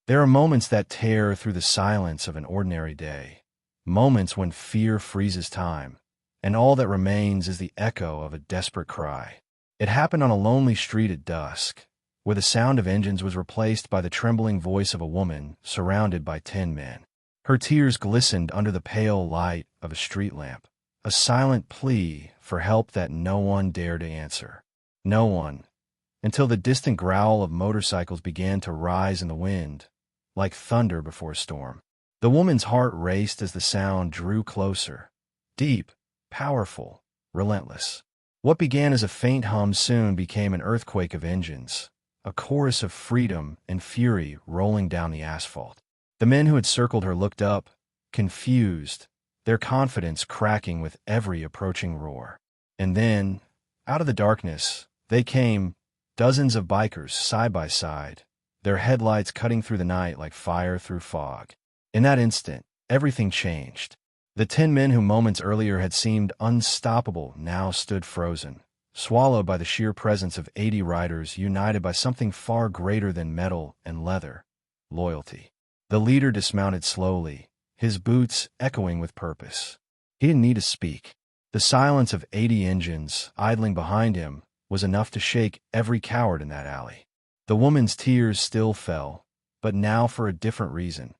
There are moments that tear through the silence of an ordinary day, moments when fear freezes time, and all that remains is the echo of a desperate cry. It happened on a lonely street at dusk, where the sound of engines was replaced by the trembling voice of a woman surrounded by 10 men. Her tears glistened under the pale light of a street lamp, a silent plea for help that no one dared to answer. No one, until the distant growl of motorcycles began to rise in the wind, like thunder before a storm. The woman's heart raced as the sound drew closer, deep, powerful, relentless. What began as a faint hum soon became an earthquake of engines, a chorus of freedom and fury rolling down the asphalt. The men who had circled her looked up, confused, their confidence cracking with every approaching roar. And then, out of the darkness, they came, dozens of bikers side by side, their headlights cutting through the night like fire through fog. In that instant, everything changed. The 10 men who moments earlier had seemed unstoppable now stood frozen, swallowed by the sheer presence of 80 riders united by something far greater than metal and leather: loyalty. The leader dismounted slowly, his boots echoing with purpose. He didn't need to speak. The silence of 80 engines idling behind him was enough to shake every coward in that alley. The woman's tears still fell, but now for a different reason.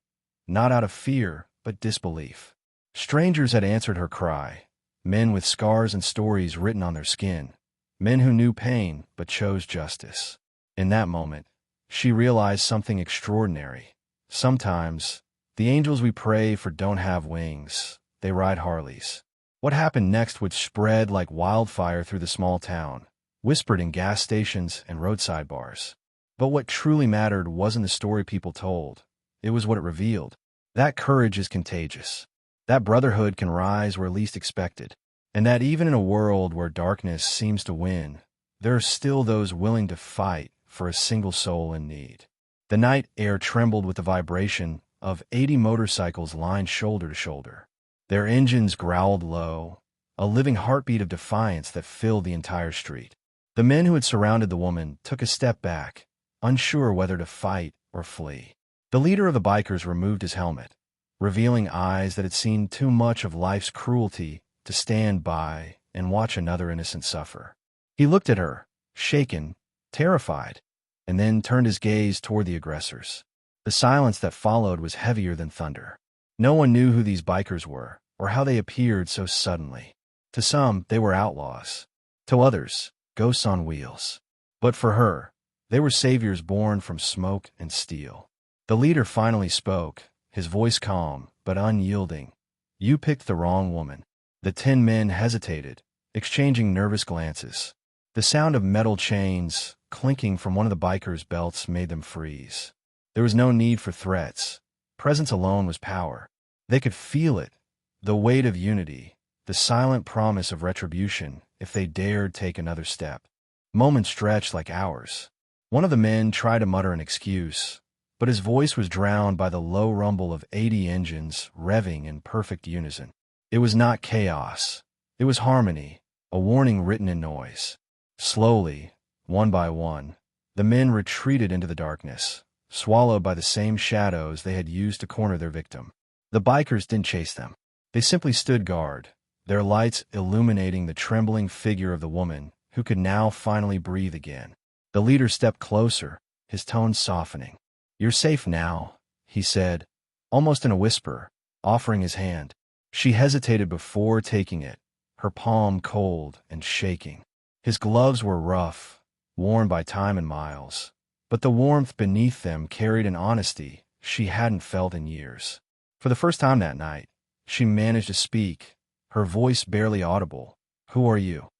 Not out of fear, but disbelief. Strangers had answered her cry, men with scars and stories written on their skin, men who knew pain but chose justice. In that moment, she realized something extraordinary. Sometimes, the angels we pray for don't have wings, they ride Harleys. What happened next would spread like wildfire through the small town, whispered in gas stations and roadside bars. But what truly mattered wasn't the story people told, it was what it revealed. That courage is contagious. That brotherhood can rise where least expected. And that even in a world where darkness seems to win, there are still those willing to fight for a single soul in need. The night air trembled with the vibration of 80 motorcycles lined shoulder to shoulder. Their engines growled low, a living heartbeat of defiance that filled the entire street. The men who had surrounded the woman took a step back, unsure whether to fight or flee. The leader of the bikers removed his helmet, revealing eyes that had seen too much of life's cruelty to stand by and watch another innocent suffer. He looked at her, shaken, terrified, and then turned his gaze toward the aggressors. The silence that followed was heavier than thunder. No one knew who these bikers were, or how they appeared so suddenly. To some, they were outlaws. To others, ghosts on wheels. But for her, they were saviors born from smoke and steel. The leader finally spoke, his voice calm but unyielding. "You picked the wrong woman." The 10 men hesitated, exchanging nervous glances. The sound of metal chains clinking from one of the bikers' belts made them freeze. There was no need for threats. Presence alone was power. They could feel it, the weight of unity, the silent promise of retribution if they dared take another step. Moments stretched like hours. One of the men tried to mutter an excuse, but his voice was drowned by the low rumble of 80 engines revving in perfect unison. It was not chaos. It was harmony, a warning written in noise. Slowly, one by one, the men retreated into the darkness, swallowed by the same shadows they had used to corner their victim. The bikers didn't chase them. They simply stood guard, their lights illuminating the trembling figure of the woman who could now finally breathe again. The leader stepped closer, his tone softening. "You're safe now," he said, almost in a whisper, offering his hand. She hesitated before taking it, her palm cold and shaking. His gloves were rough, worn by time and miles, but the warmth beneath them carried an honesty she hadn't felt in years. For the first time that night, she managed to speak, her voice barely audible. "Who are you?"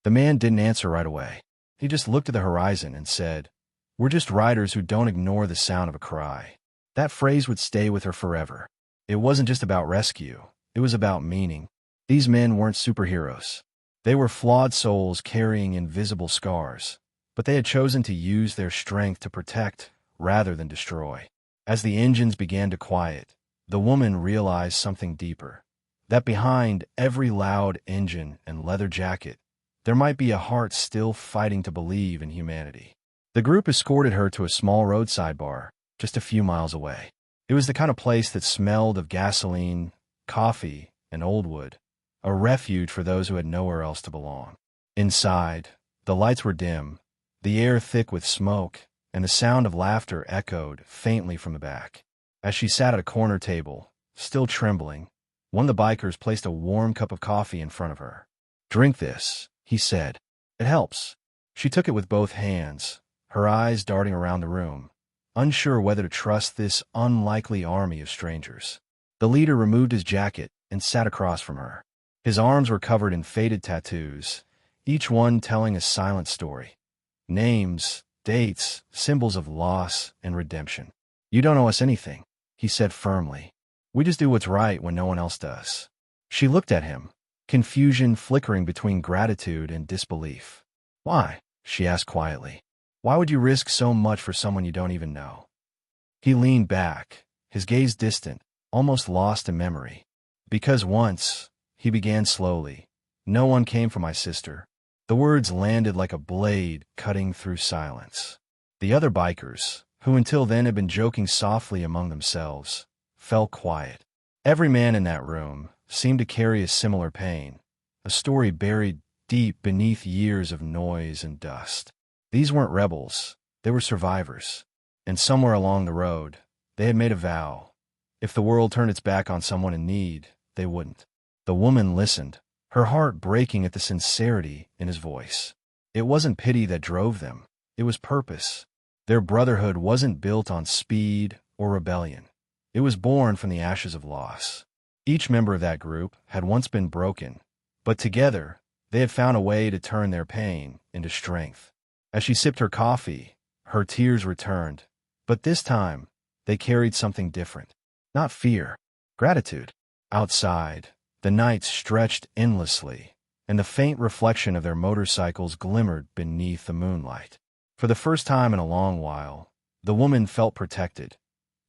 The man didn't answer right away. He just looked at the horizon and said, "We're just riders who don't ignore the sound of a cry." That phrase would stay with her forever. It wasn't just about rescue. It was about meaning. These men weren't superheroes. They were flawed souls carrying invisible scars, but they had chosen to use their strength to protect rather than destroy. As the engines began to quiet, the woman realized something deeper, that behind every loud engine and leather jacket, there might be a heart still fighting to believe in humanity. The group escorted her to a small roadside bar, just a few miles away. It was the kind of place that smelled of gasoline, coffee, and old wood, a refuge for those who had nowhere else to belong. Inside, the lights were dim, the air thick with smoke, and the sound of laughter echoed faintly from the back. As she sat at a corner table, still trembling, one of the bikers placed a warm cup of coffee in front of her. "Drink this," he said. "It helps." She took it with both hands, her eyes darting around the room, unsure whether to trust this unlikely army of strangers. The leader removed his jacket and sat across from her. His arms were covered in faded tattoos, each one telling a silent story. Names, dates, symbols of loss and redemption. "You don't owe us anything," he said firmly. "We just do what's right when no one else does." She looked at him, confusion flickering between gratitude and disbelief. "Why?" she asked quietly. "Why would you risk so much for someone you don't even know?" He leaned back, his gaze distant, almost lost in memory. "Because once," he began slowly, "no one came for my sister." The words landed like a blade cutting through silence. The other bikers, who until then had been joking softly among themselves, fell quiet. Every man in that room seemed to carry a similar pain, a story buried deep beneath years of noise and dust. These weren't rebels, they were survivors. And somewhere along the road, they had made a vow. If the world turned its back on someone in need, they wouldn't. The woman listened, her heart breaking at the sincerity in his voice. It wasn't pity that drove them, it was purpose. Their brotherhood wasn't built on speed or rebellion. It was born from the ashes of loss. Each member of that group had once been broken, but together, they had found a way to turn their pain into strength. As she sipped her coffee, her tears returned, but this time, they carried something different. Not fear, gratitude. Outside, the night stretched endlessly, and the faint reflection of their motorcycles glimmered beneath the moonlight. For the first time in a long while, the woman felt protected,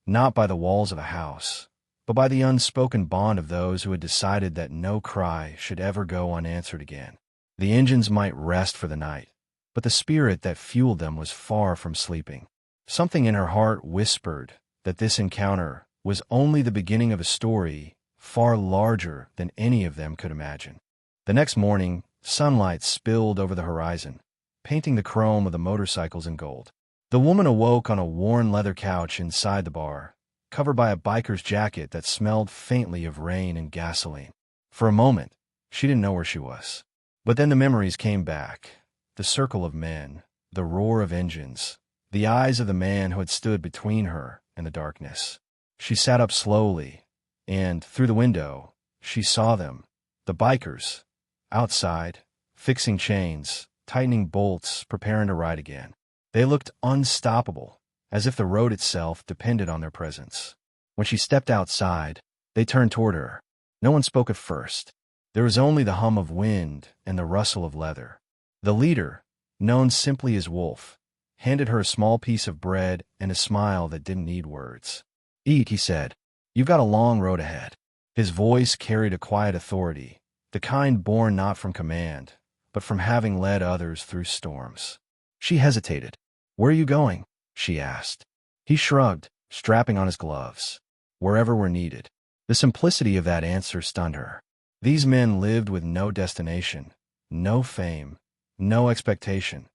not by the walls of a house, but by the unspoken bond of those who had decided that no cry should ever go unanswered again. The engines might rest for the night, but the spirit that fueled them was far from sleeping. Something in her heart whispered that this encounter was only the beginning of a story far larger than any of them could imagine. The next morning, sunlight spilled over the horizon, painting the chrome of the motorcycles in gold. The woman awoke on a worn leather couch inside the bar, covered by a biker's jacket that smelled faintly of rain and gasoline. For a moment, she didn't know where she was. But then the memories came back, the circle of men, the roar of engines, the eyes of the man who had stood between her and the darkness. She sat up slowly, and, through the window, she saw them, the bikers, outside, fixing chains, tightening bolts, preparing to ride again. They looked unstoppable, as if the road itself depended on their presence. When she stepped outside, they turned toward her. No one spoke at first. There was only the hum of wind and the rustle of leather. The leader, known simply as Wolf, handed her a small piece of bread and a smile that didn't need words. "Eat," he said. "You've got a long road ahead." His voice carried a quiet authority, the kind born not from command, but from having led others through storms. She hesitated. "Where are you going?" she asked. He shrugged, strapping on his gloves. "Wherever we're needed." The simplicity of that answer stunned her. These men lived with no destination, no fame, no expectation,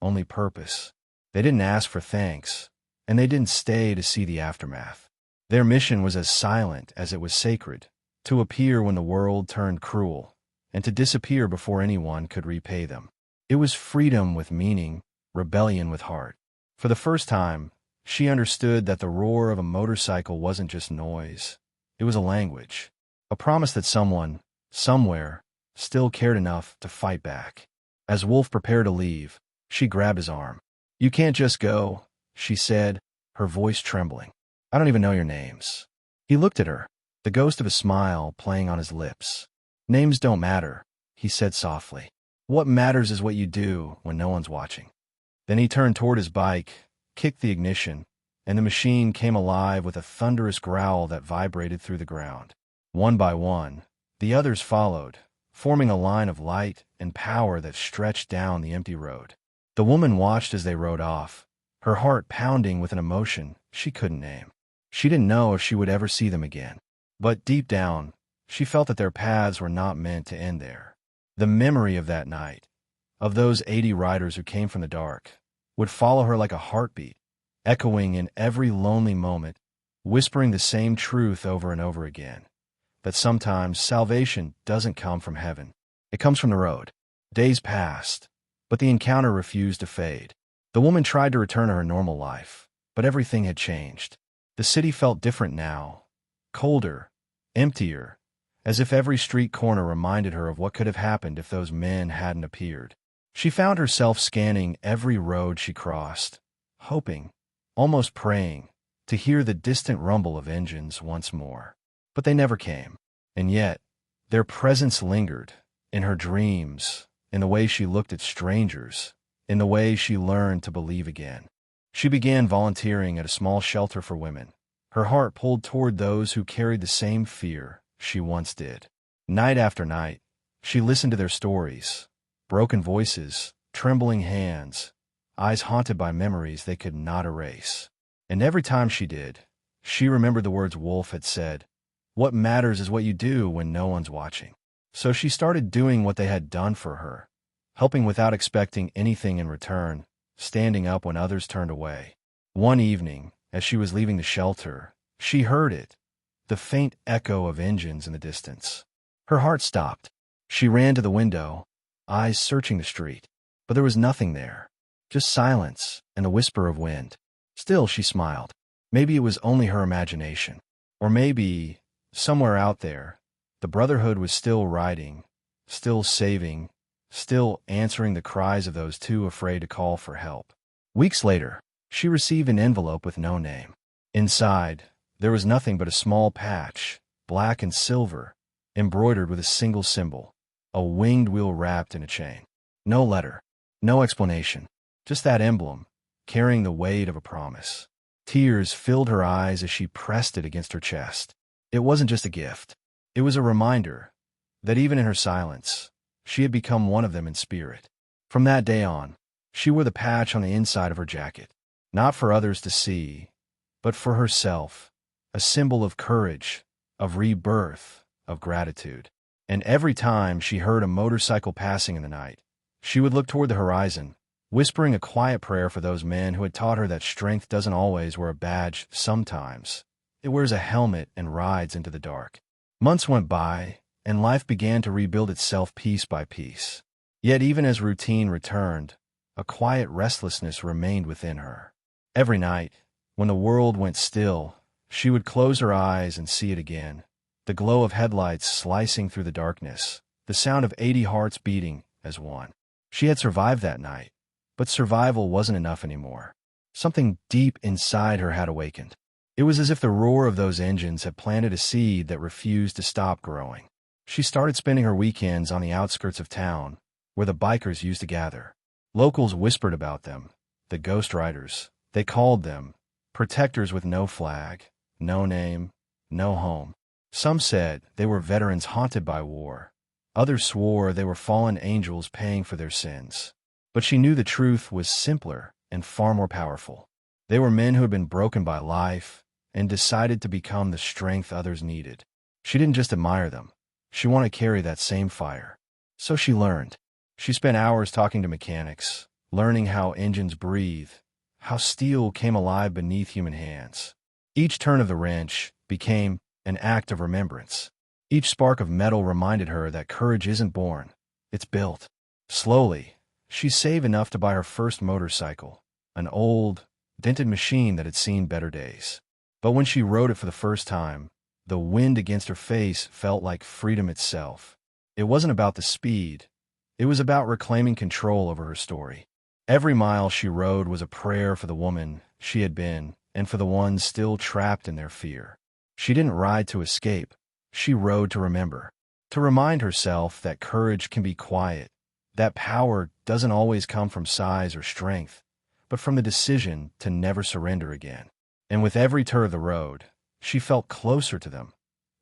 only purpose. They didn't ask for thanks, and they didn't stay to see the aftermath. Their mission was as silent as it was sacred, to appear when the world turned cruel, and to disappear before anyone could repay them. It was freedom with meaning, rebellion with heart. For the first time, she understood that the roar of a motorcycle wasn't just noise. It was a language, a promise that someone, somewhere, still cared enough to fight back. As Wolf prepared to leave, she grabbed his arm. "You can't just go," she said, her voice trembling. "I don't even know your names." He looked at her, the ghost of a smile playing on his lips. "Names don't matter," he said softly. "What matters is what you do when no one's watching." Then he turned toward his bike, kicked the ignition, and the machine came alive with a thunderous growl that vibrated through the ground. One by one, the others followed, forming a line of light and power that stretched down the empty road. The woman watched as they rode off, her heart pounding with an emotion she couldn't name. She didn't know if she would ever see them again. But deep down, she felt that their paths were not meant to end there. The memory of that night, of those 80 riders who came from the dark, would follow her like a heartbeat, echoing in every lonely moment, whispering the same truth over and over again, that sometimes salvation doesn't come from heaven. It comes from the road. Days passed, but the encounter refused to fade. The woman tried to return to her normal life, but everything had changed. The city felt different now, colder, emptier, as if every street corner reminded her of what could have happened if those men hadn't appeared. She found herself scanning every road she crossed, hoping, almost praying, to hear the distant rumble of engines once more. But they never came, and yet their presence lingered, in her dreams, in the way she looked at strangers, in the way she learned to believe again. She began volunteering at a small shelter for women, her heart pulled toward those who carried the same fear she once did. Night after night, she listened to their stories, broken voices, trembling hands, eyes haunted by memories they could not erase. And every time she did, she remembered the words Wolf had said, "What matters is what you do when no one's watching." So she started doing what they had done for her, helping without expecting anything in return, standing up when others turned away. One evening, as she was leaving the shelter, she heard it, the faint echo of engines in the distance. Her heart stopped. She ran to the window, eyes searching the street, but there was nothing there, just silence and the whisper of wind. Still, she smiled. Maybe it was only her imagination. Or maybe, somewhere out there, the Brotherhood was still riding, still saving, still answering the cries of those too afraid to call for help. Weeks later, she received an envelope with no name. Inside, there was nothing but a small patch, black and silver, embroidered with a single symbol, a winged wheel wrapped in a chain. No letter, no explanation, just that emblem, carrying the weight of a promise. Tears filled her eyes as she pressed it against her chest. It wasn't just a gift. It was a reminder that even in her silence, she had become one of them in spirit. From that day on, she wore the patch on the inside of her jacket, not for others to see, but for herself, a symbol of courage, of rebirth, of gratitude. And every time she heard a motorcycle passing in the night, she would look toward the horizon, whispering a quiet prayer for those men who had taught her that strength doesn't always wear a badge. Sometimes it wears a helmet and rides into the dark. Months went by, and life began to rebuild itself piece by piece. Yet even as routine returned, a quiet restlessness remained within her. Every night, when the world went still, she would close her eyes and see it again, the glow of headlights slicing through the darkness, the sound of 80 hearts beating as one. She had survived that night, but survival wasn't enough anymore. Something deep inside her had awakened. It was as if the roar of those engines had planted a seed that refused to stop growing. She started spending her weekends on the outskirts of town, where the bikers used to gather. Locals whispered about them, the Ghost Riders. They called them protectors with no flag, no name, no home. Some said they were veterans haunted by war. Others swore they were fallen angels paying for their sins. But she knew the truth was simpler and far more powerful. They were men who had been broken by life and decided to become the strength others needed. She didn't just admire them. She wanted to carry that same fire. So she learned. She spent hours talking to mechanics, learning how engines breathe, how steel came alive beneath human hands. Each turn of the wrench became an act of remembrance. Each spark of metal reminded her that courage isn't born, it's built. Slowly, she saved enough to buy her first motorcycle, an old, dented machine that had seen better days. But when she rode it for the first time, the wind against her face felt like freedom itself. It wasn't about the speed. It was about reclaiming control over her story. Every mile she rode was a prayer for the woman she had been and for the ones still trapped in their fear. She didn't ride to escape. She rode to remember, to remind herself that courage can be quiet, that power doesn't always come from size or strength, but from the decision to never surrender again. And with every turn of the road, she felt closer to them,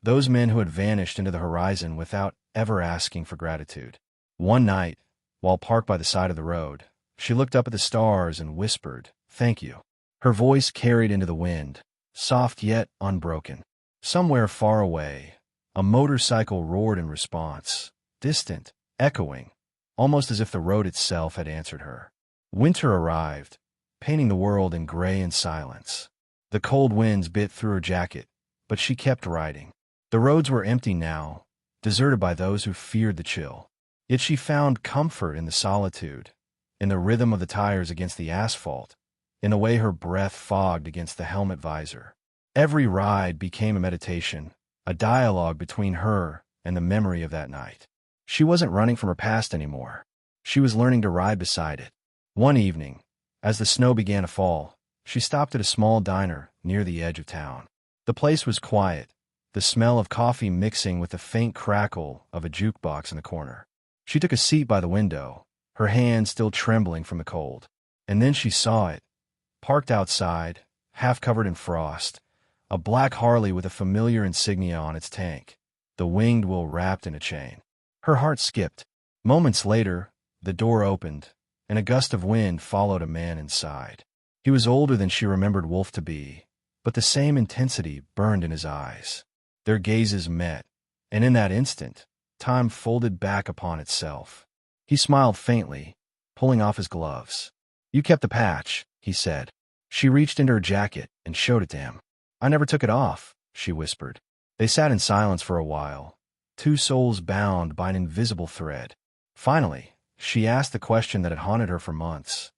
those men who had vanished into the horizon without ever asking for gratitude. One night, while parked by the side of the road, she looked up at the stars and whispered, "Thank you." Her voice carried into the wind, soft yet unbroken. Somewhere far away, a motorcycle roared in response, distant, echoing, almost as if the road itself had answered her. Winter arrived, painting the world in gray and silence. The cold winds bit through her jacket, but she kept riding. The roads were empty now, deserted by those who feared the chill. Yet she found comfort in the solitude, in the rhythm of the tires against the asphalt, in the way her breath fogged against the helmet visor. Every ride became a meditation, a dialogue between her and the memory of that night. She wasn't running from her past anymore. She was learning to ride beside it. One evening, as the snow began to fall, she stopped at a small diner near the edge of town. The place was quiet, the smell of coffee mixing with the faint crackle of a jukebox in the corner. She took a seat by the window, her hands still trembling from the cold. And then she saw it, parked outside, half covered in frost, a black Harley with a familiar insignia on its tank, the winged wheel wrapped in a chain. Her heart skipped. Moments later, the door opened, and a gust of wind followed a man inside. He was older than she remembered Wolf to be, but the same intensity burned in his eyes. Their gazes met, and in that instant, time folded back upon itself. He smiled faintly, pulling off his gloves. "You kept the patch," he said. She reached into her jacket and showed it to him. "I never took it off," she whispered. They sat in silence for a while, two souls bound by an invisible thread. Finally, she asked the question that had haunted her for months.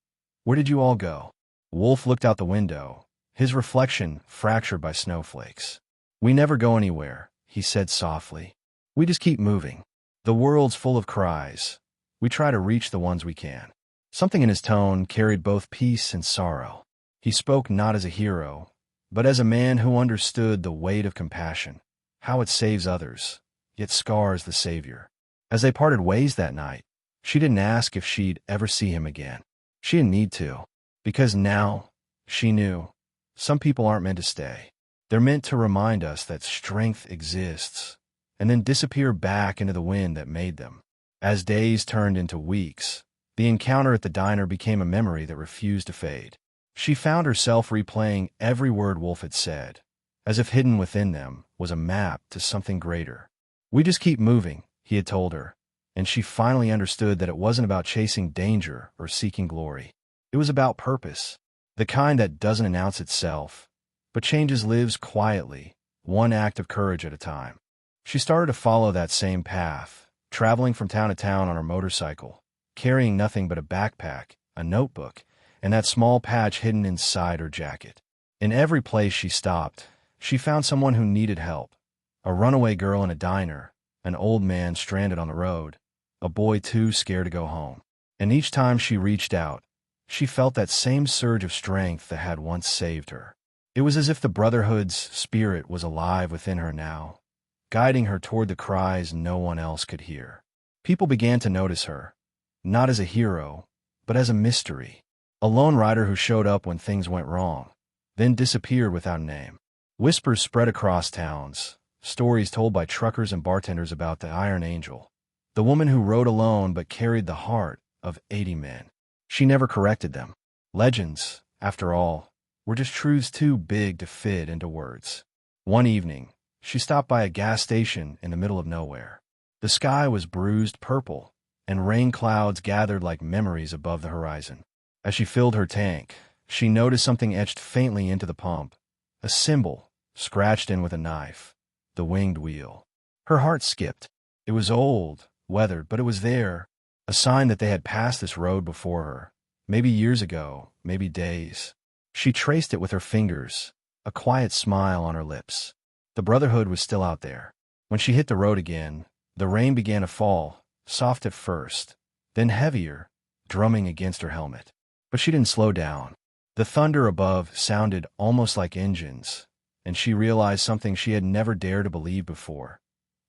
"Where did you all go?" Wolf looked out the window, his reflection fractured by snowflakes. "We never go anywhere," he said softly. "We just keep moving. The world's full of cries. We try to reach the ones we can." Something in his tone carried both peace and sorrow. He spoke not as a hero, but as a man who understood the weight of compassion, how it saves others, yet scars the savior. As they parted ways that night, she didn't ask if she'd ever see him again. She didn't need to, because now, she knew, some people aren't meant to stay. They're meant to remind us that strength exists, and then disappear back into the wind that made them. As days turned into weeks, the encounter at the diner became a memory that refused to fade. She found herself replaying every word Wolf had said, as if hidden within them was a map to something greater. "We just keep moving," he had told her, and she finally understood that it wasn't about chasing danger or seeking glory. It was about purpose, the kind that doesn't announce itself, but changes lives quietly, one act of courage at a time. She started to follow that same path, traveling from town to town on her motorcycle, carrying nothing but a backpack, a notebook, and that small patch hidden inside her jacket. In every place she stopped, she found someone who needed help. A runaway girl in a diner, an old man stranded on the road, a boy too scared to go home. And each time she reached out, she felt that same surge of strength that had once saved her. It was as if the Brotherhood's spirit was alive within her now, guiding her toward the cries no one else could hear. People began to notice her, not as a hero, but as a mystery, a lone rider who showed up when things went wrong, then disappeared without a name. Whispers spread across towns, stories told by truckers and bartenders about the Iron Angel, the woman who rode alone but carried the heart of 80 men. She never corrected them. Legends, after all, were just truths too big to fit into words. One evening, she stopped by a gas station in the middle of nowhere. The sky was bruised purple, and rain clouds gathered like memories above the horizon. As she filled her tank, she noticed something etched faintly into the pump, a symbol scratched in with a knife, the winged wheel. Her heart skipped. It was old, weathered, but it was there, a sign that they had passed this road before her, maybe years ago, maybe days. She traced it with her fingers, a quiet smile on her lips. The Brotherhood was still out there. When she hit the road again, the rain began to fall, soft at first, then heavier, drumming against her helmet. But she didn't slow down. The thunder above sounded almost like engines, and she realized something she had never dared to believe before.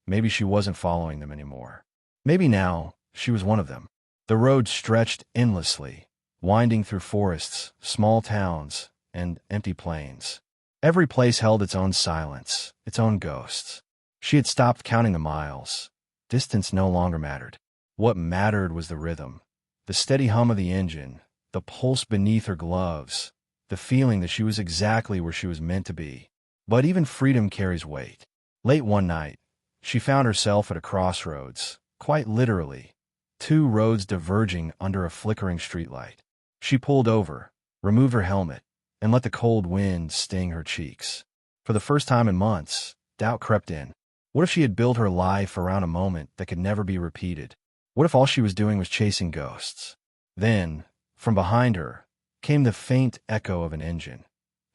Maybe she wasn't following them anymore. Maybe now, she was one of them. The road stretched endlessly, winding through forests, small towns, and empty plains. Every place held its own silence, its own ghosts. She had stopped counting the miles. Distance no longer mattered. What mattered was the rhythm, the steady hum of the engine, the pulse beneath her gloves, the feeling that she was exactly where she was meant to be. But even freedom carries weight. Late one night, she found herself at a crossroads, quite literally, two roads diverging under a flickering streetlight. She pulled over, removed her helmet, and let the cold wind sting her cheeks. For the first time in months, doubt crept in. What if she had built her life around a moment that could never be repeated? What if all she was doing was chasing ghosts? Then, from behind her, came the faint echo of an engine.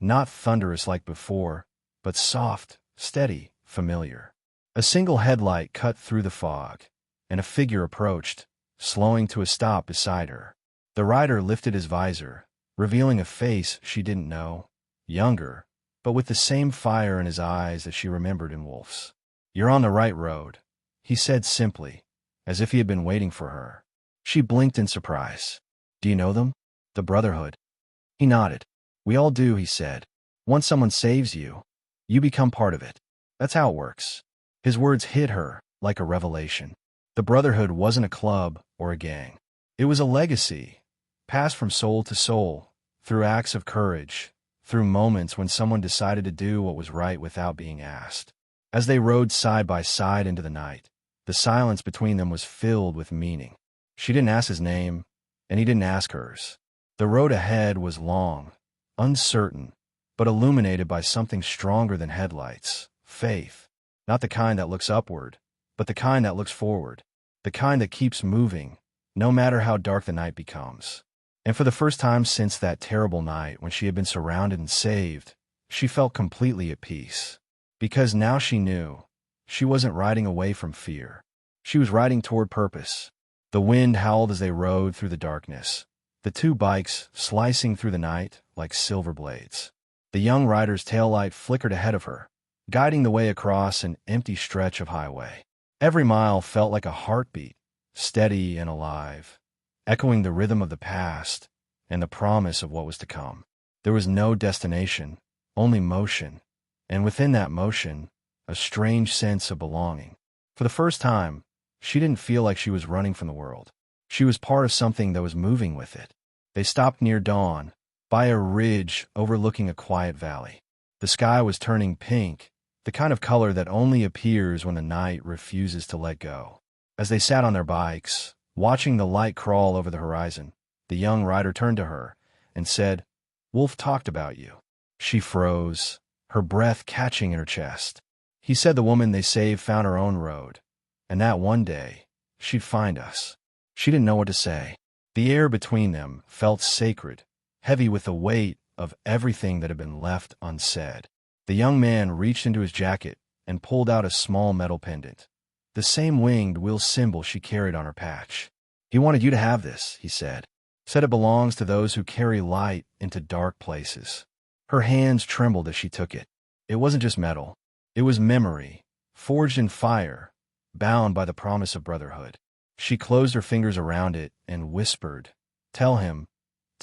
Not thunderous like before, but soft, steady, familiar. A single headlight cut through the fog, and a figure approached, slowing to a stop beside her. The rider lifted his visor, revealing a face she didn't know, younger, but with the same fire in his eyes that she remembered in Wolf's. "You're on the right road," he said simply, as if he had been waiting for her. She blinked in surprise. "Do you know them? The Brotherhood?" He nodded. "We all do," he said. "Once someone saves you, you become part of it. That's how it works." His words hit her like a revelation. The Brotherhood wasn't a club or a gang. It was a legacy, passed from soul to soul, through acts of courage, through moments when someone decided to do what was right without being asked. As they rode side by side into the night, the silence between them was filled with meaning. She didn't ask his name, and he didn't ask hers. The road ahead was long, uncertain, but illuminated by something stronger than headlights: faith. Not the kind that looks upward, but the kind that looks forward, the kind that keeps moving, no matter how dark the night becomes. And for the first time since that terrible night when she had been surrounded and saved, she felt completely at peace. Because now she knew, she wasn't riding away from fear. She was riding toward purpose. The wind howled as they rode through the darkness, the two bikes slicing through the night like silver blades. The young rider's taillight flickered ahead of her, guiding the way across an empty stretch of highway. Every mile felt like a heartbeat, steady and alive, echoing the rhythm of the past and the promise of what was to come. There was no destination, only motion, and within that motion, a strange sense of belonging. For the first time, she didn't feel like she was running from the world. She was part of something that was moving with it. They stopped near dawn, by a ridge overlooking a quiet valley. The sky was turning pink, the kind of color that only appears when the night refuses to let go. As they sat on their bikes, watching the light crawl over the horizon, the young rider turned to her and said, "Wolf talked about you." She froze, her breath catching in her chest. He said the woman they saved found her own road, and that one day, she'd find us. She didn't know what to say. The air between them felt sacred, heavy with the weight of everything that had been left unsaid. The young man reached into his jacket and pulled out a small metal pendant, the same winged wheel symbol she carried on her patch. "He wanted you to have this," he said. "Said it belongs to those who carry light into dark places." Her hands trembled as she took it. It wasn't just metal. It was memory, forged in fire, bound by the promise of brotherhood. She closed her fingers around it and whispered, tell him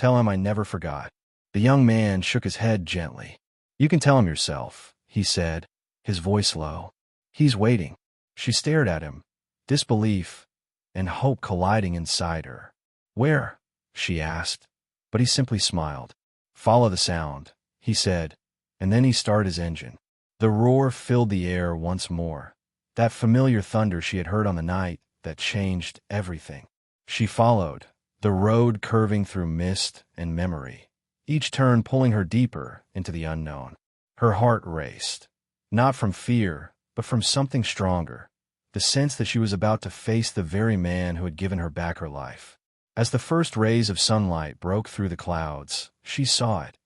I never forgot." The young man shook his head gently. "You can tell him yourself," he said, his voice low. "He's waiting." She stared at him, disbelief and hope colliding inside her. "Where?" she asked, but he simply smiled. "Follow the sound," he said, and then he started his engine. The roar filled the air once more, that familiar thunder she had heard on the night that changed everything. She followed, the road curving through mist and memory, each turn pulling her deeper into the unknown. Her heart raced, not from fear, but from something stronger, the sense that she was about to face the very man who had given her back her life. As the first rays of sunlight broke through the clouds, she saw it,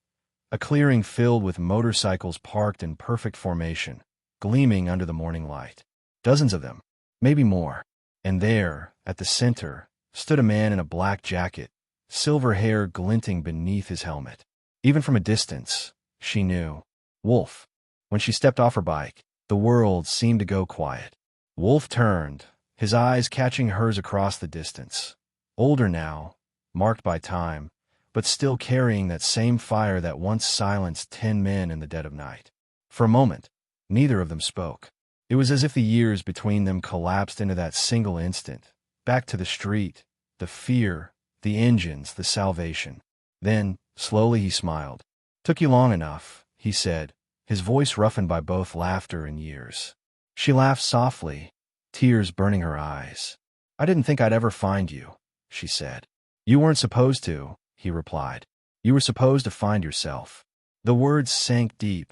a clearing filled with motorcycles parked in perfect formation, gleaming under the morning light. Dozens of them, maybe more. And there, at the center, stood a man in a black jacket, silver hair glinting beneath his helmet. Even from a distance, she knew. Wolf. When she stepped off her bike, the world seemed to go quiet. Wolf turned, his eyes catching hers across the distance. Older now, marked by time, but still carrying that same fire that once silenced 10 men in the dead of night. For a moment, neither of them spoke. It was as if the years between them collapsed into that single instant, back to the street, the fear, the engines, the salvation. Then, slowly he smiled. Took you long enough, he said, his voice roughened by both laughter and years. She laughed softly, tears burning her eyes. I didn't think I'd ever find you, she said. You weren't supposed to, he replied. You were supposed to find yourself. The words sank deep,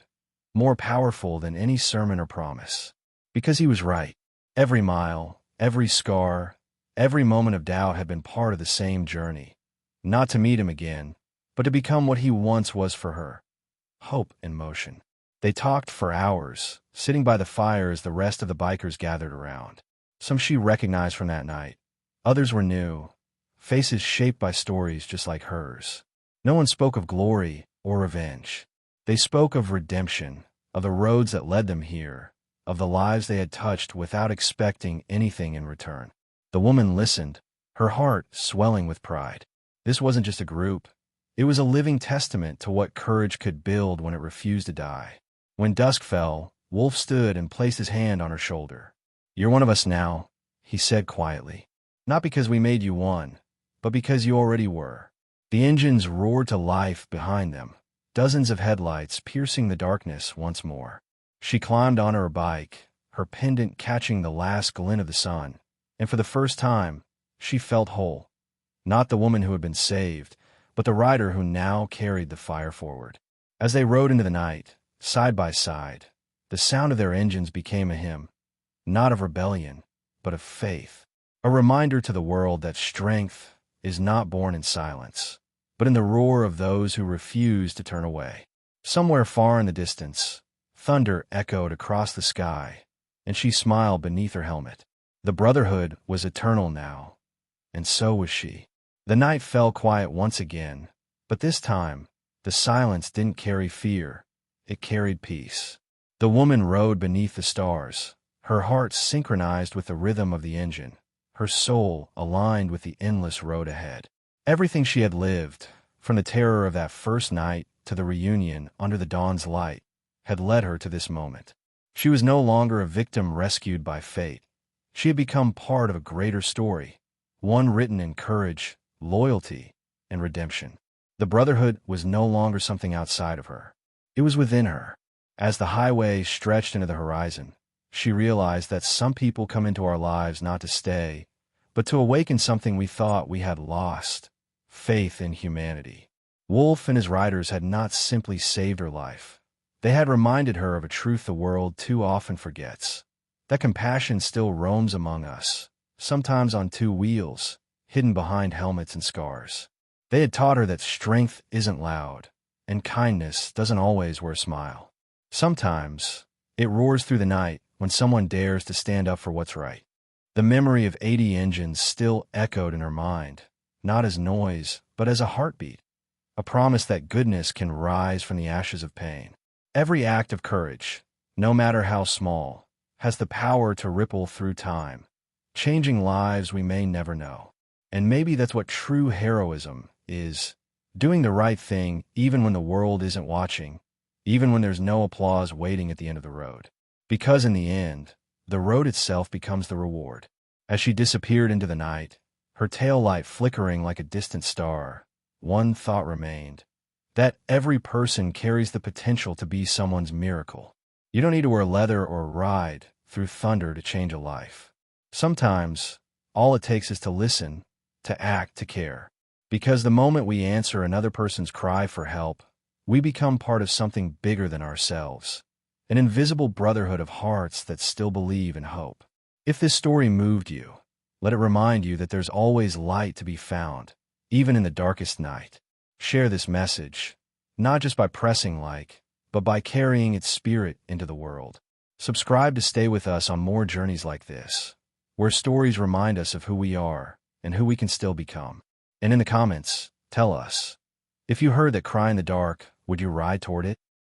more powerful than any sermon or promise. Because he was right. Every mile, every scar, every moment of doubt had been part of the same journey. Not to meet him again, but to become what he once was for her. Hope in motion. They talked for hours, sitting by the fire as the rest of the bikers gathered around. Some she recognized from that night. Others were new, faces shaped by stories just like hers. No one spoke of glory or revenge. They spoke of redemption, of the roads that led them here, of the lives they had touched without expecting anything in return. The woman listened, her heart swelling with pride. This wasn't just a group. It was a living testament to what courage could build when it refused to die. When dusk fell, Wolf stood and placed his hand on her shoulder. You're one of us now, he said quietly. Not because we made you one, but because you already were. The engines roared to life behind them, dozens of headlights piercing the darkness once more. She climbed onto her bike, her pendant catching the last glint of the sun, and for the first time, she felt whole. Not the woman who had been saved, but the rider who now carried the fire forward. As they rode into the night, side by side, the sound of their engines became a hymn, not of rebellion, but of faith, a reminder to the world that strength is not born in silence, but in the roar of those who refuse to turn away. Somewhere far in the distance, thunder echoed across the sky, and she smiled beneath her helmet. The brotherhood was eternal now, and so was she. The night fell quiet once again, but this time, the silence didn't carry fear, it carried peace. The woman rode beneath the stars, her heart synchronized with the rhythm of the engine, her soul aligned with the endless road ahead. Everything she had lived, from the terror of that first night to the reunion under the dawn's light, had led her to this moment. She was no longer a victim rescued by fate. She had become part of a greater story, one written in courage, loyalty, and redemption. The brotherhood was no longer something outside of her. It was within her. As the highway stretched into the horizon, she realized that some people come into our lives not to stay, but to awaken something we thought we had lost, faith in humanity. Wolf and his riders had not simply saved her life. They had reminded her of a truth the world too often forgets, that compassion still roams among us, sometimes on two wheels, hidden behind helmets and scars. They had taught her that strength isn't loud, and kindness doesn't always wear a smile. Sometimes, it roars through the night when someone dares to stand up for what's right. The memory of 80 engines still echoed in her mind, not as noise, but as a heartbeat, a promise that goodness can rise from the ashes of pain. Every act of courage, no matter how small, has the power to ripple through time, changing lives we may never know. And maybe that's what true heroism is, doing the right thing even when the world isn't watching, even when there's no applause waiting at the end of the road. Because in the end, the road itself becomes the reward. As she disappeared into the night, her tail light flickering like a distant star, one thought remained, that every person carries the potential to be someone's miracle. You don't need to wear leather or ride through thunder to change a life. Sometimes, all it takes is to listen, to act, to care. Because the moment we answer another person's cry for help, we become part of something bigger than ourselves, an invisible brotherhood of hearts that still believe and hope. If this story moved you, let it remind you that there's always light to be found, even in the darkest night. Share this message, not just by pressing like, but by carrying its spirit into the world. Subscribe to stay with us on more journeys like this, where stories remind us of who we are and who we can still become. And in the comments, tell us, if you heard that cry in the dark, would you ride toward it?